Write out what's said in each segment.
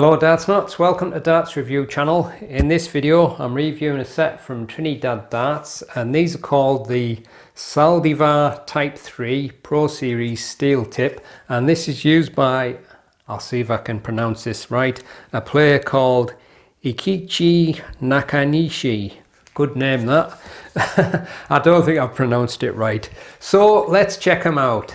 Hello Darts Nutz, welcome to Darts Review channel. In this video I'm reviewing a set from Trinidad Darts, and these are called the Saldivar Type 3 Pro Series steel tip, and this is used by, I'll see if I can pronounce this right, a player called Ikichi Nakanishi. Good name that. I don't think I've pronounced it right. So let's check them out.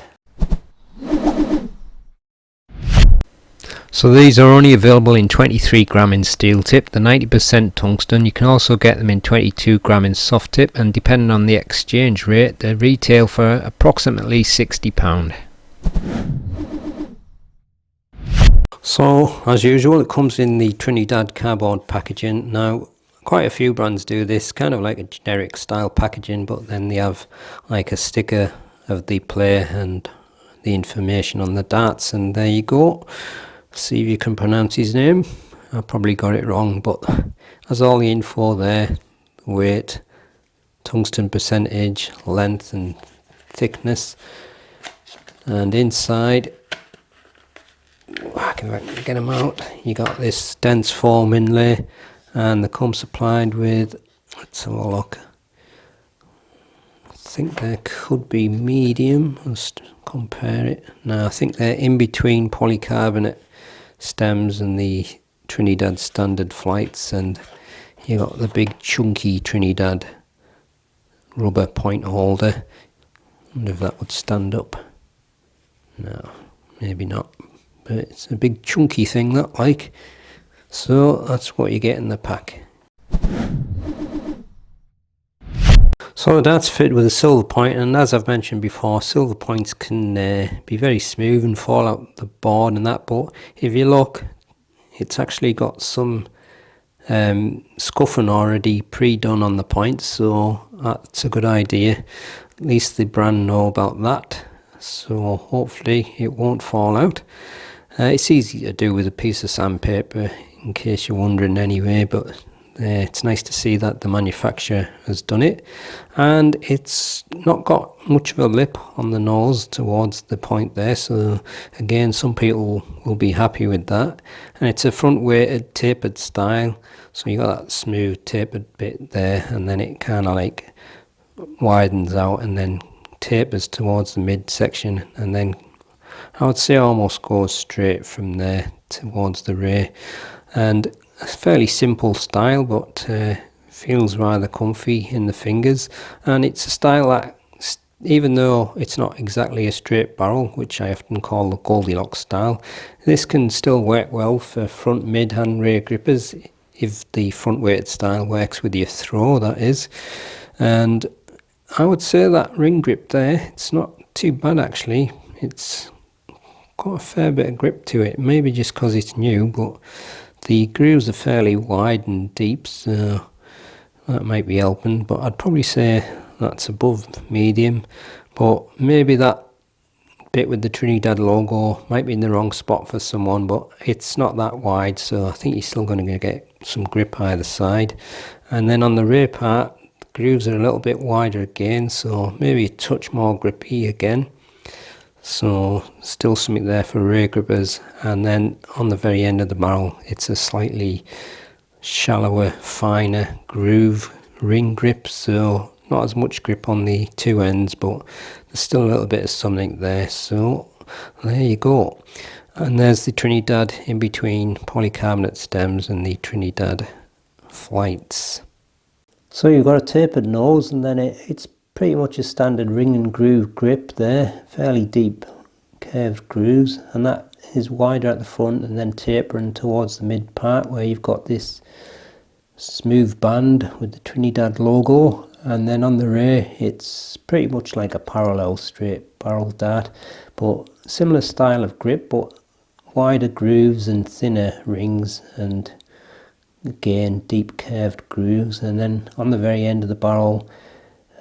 So these are only available in 23 gram in steel tip, the 90% tungsten. You can also get them in 22 gram in soft tip, and depending on the exchange rate they retail for approximately £60. So as usual it comes in the Trinidad cardboard packaging. Now quite a few brands do this, kind of like a generic style packaging, but then they have like a sticker of the player and the information on the darts, and there you go. See if you can pronounce his name. I probably got it wrong, but there's all the info there: weight, tungsten percentage, length and thickness. And inside, I can get them out, you got this dense foam inlay, and they come supplied with, let's have a look, I think there could be medium. Let's compare it. Now I think they're in between polycarbonate stems and the Trinidad standard flights, and you got the big chunky Trinidad rubber point holder. I wonder if that would stand up. No, maybe not, but it's a big chunky thing that, like. So that's what you get in the pack. So the darts fit with a silver point, and as I've mentioned before, silver points can be very smooth and fall out the board and that, but if you look, it's actually got some scuffing already pre-done on the points, so that's a good idea. At least the brand know about that, so hopefully it won't fall out. It's easy to do with a piece of sandpaper, in case you're wondering anyway, but it's nice to see that the manufacturer has done it, and it's not got much of a lip on the nose towards the point there, so again some people will be happy with that. And it's a front weighted tapered style, so you got that smooth tapered bit there, and then it kind of like widens out and then tapers towards the mid section, and then I would say almost goes straight from there towards the ray. And a fairly simple style, but feels rather comfy in the fingers, and it's a style that, even though it's not exactly a straight barrel, which I often call the Goldilocks style, this can still work well for front, mid and rear grippers, if the front weighted style works with your throw, that is. And I would say that ring grip there, it's not too bad actually. It's got a fair bit of grip to it, maybe just because it's new, but the grooves are fairly wide and deep, so that might be helping, but I'd probably say that's above medium. But maybe that bit with the Trinidad logo might be in the wrong spot for someone, but it's not that wide, so I think you're still going to get some grip either side. And then on the rear part, the grooves are a little bit wider again, so maybe a touch more grippy again. So still something there for rear grippers. And then on the very end of the barrel, it's a slightly shallower, finer groove ring grip, so not as much grip on the two ends, but there's still a little bit of something there. So there you go, and there's the Trinidad in between polycarbonate stems and the Trinidad flights. So you've got a tapered nose, and then it's pretty much a standard ring and groove grip there, fairly deep curved grooves, and that is wider at the front and then tapering towards the mid part, where you've got this smooth band with the Trinidad logo. And then on the rear it's pretty much like a parallel straight barrel dart, but similar style of grip, but wider grooves and thinner rings, and again deep curved grooves. And then on the very end of the barrel,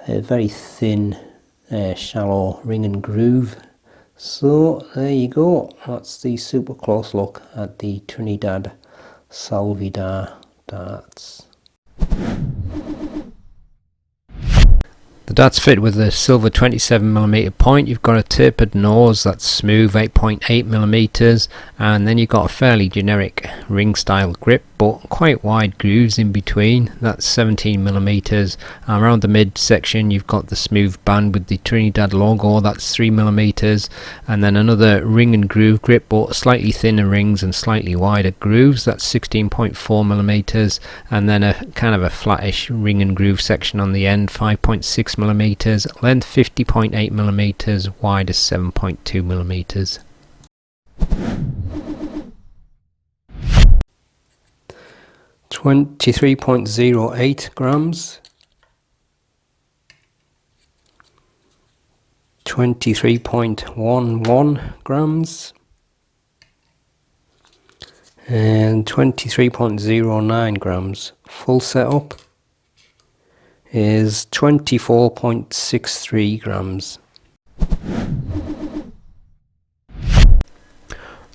a very thin, shallow ring and groove. So there you go, that's the super close look at the Trinidad Saldivar darts. The The dart's fit with a silver 27mm point. You've got a tapered nose that's smooth, 8.8mm, and then you've got a fairly generic ring style grip but quite wide grooves in between. That's 17mm. Around the mid section you've got the smooth band with the Trinidad logo, that's 3mm, and then another ring and groove grip but slightly thinner rings and slightly wider grooves, that's 16.4mm, and then a kind of a flattish ring and groove section on the end, 5.6mm, length 50.8mm, wide is 7.2mm. $23.08 grams, 23.11 grams, and 23.09 grams. Full setup is 24.63 grams.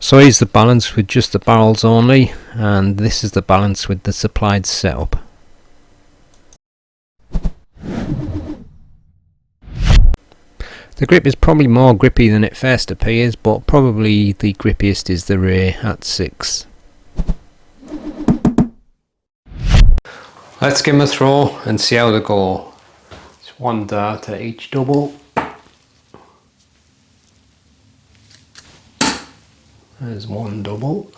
So here's the balance with just the barrels only, and this is the balance with the supplied setup. The grip is probably more grippy than it first appears, but probably the grippiest is the ray at 6. Let's give them a throw and see how they go. It's one dart at each double. There's one double.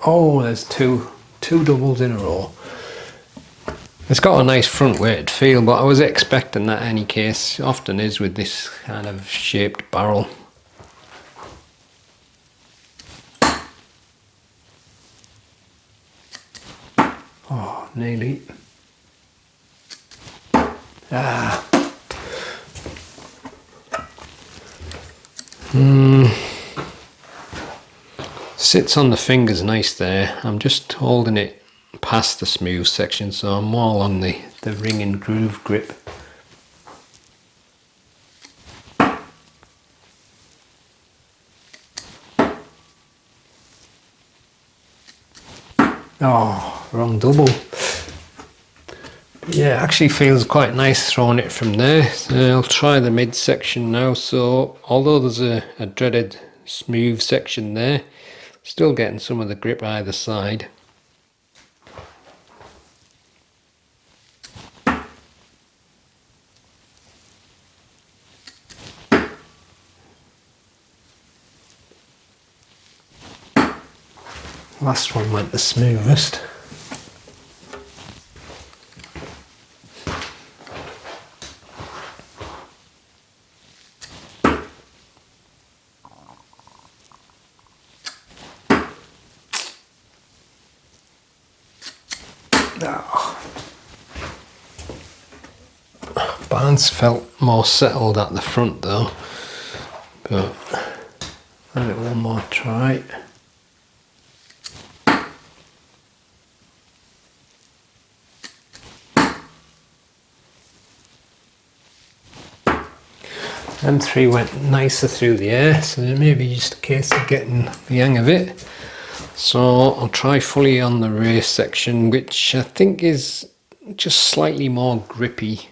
Oh, there's two doubles in a row. It's got a nice front weighted feel, but I was expecting that in any case. It often is with this kind of shaped barrel. Oh, nearly. Ah. Sits on the fingers nice there. I'm just holding it past the smooth section, so I'm more on the ring and groove grip. Oh, wrong double. Yeah, actually feels quite nice throwing it from there. So I'll try the mid section now. So although there's a dreaded smooth section there, still getting some of the grip either side. Last one went the smoothest. Balance felt more settled at the front though, but I'll give it one more try. M3 went nicer through the air, so it may be just a case of getting the hang of it. So I'll try fully on the race section, which I think is just slightly more grippy.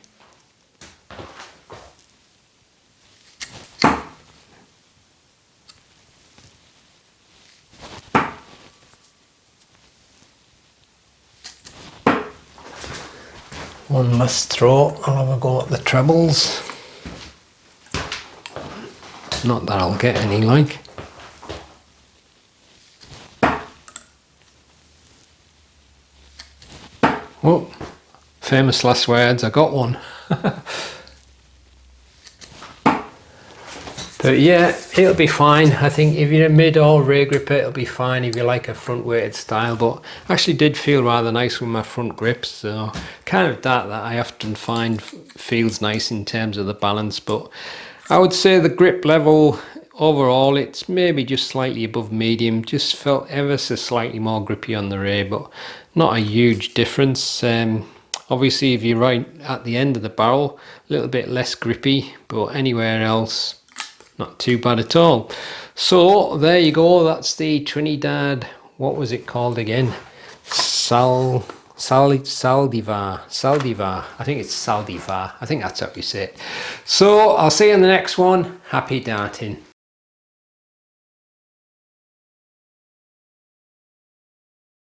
One last throw, I'll have a go at the trebles. Not that I'll get any like. Oh, famous last words, I got one. But yeah, it'll be fine. I think if you're a mid or ray gripper, it'll be fine if you like a front weighted style, but actually did feel rather nice with my front grips, so kind of that I often find feels nice in terms of the balance. But I would say the grip level overall, it's maybe just slightly above medium, just felt ever so slightly more grippy on the ray, but not a huge difference. Obviously if you're right at the end of the barrel, a little bit less grippy, but anywhere else not too bad at all. So there you go, that's the Trinidad, what was it called again? Saldivar. Saldivar. I think it's Saldivar. I think that's how you say it. So I'll see you in the next one. Happy darting.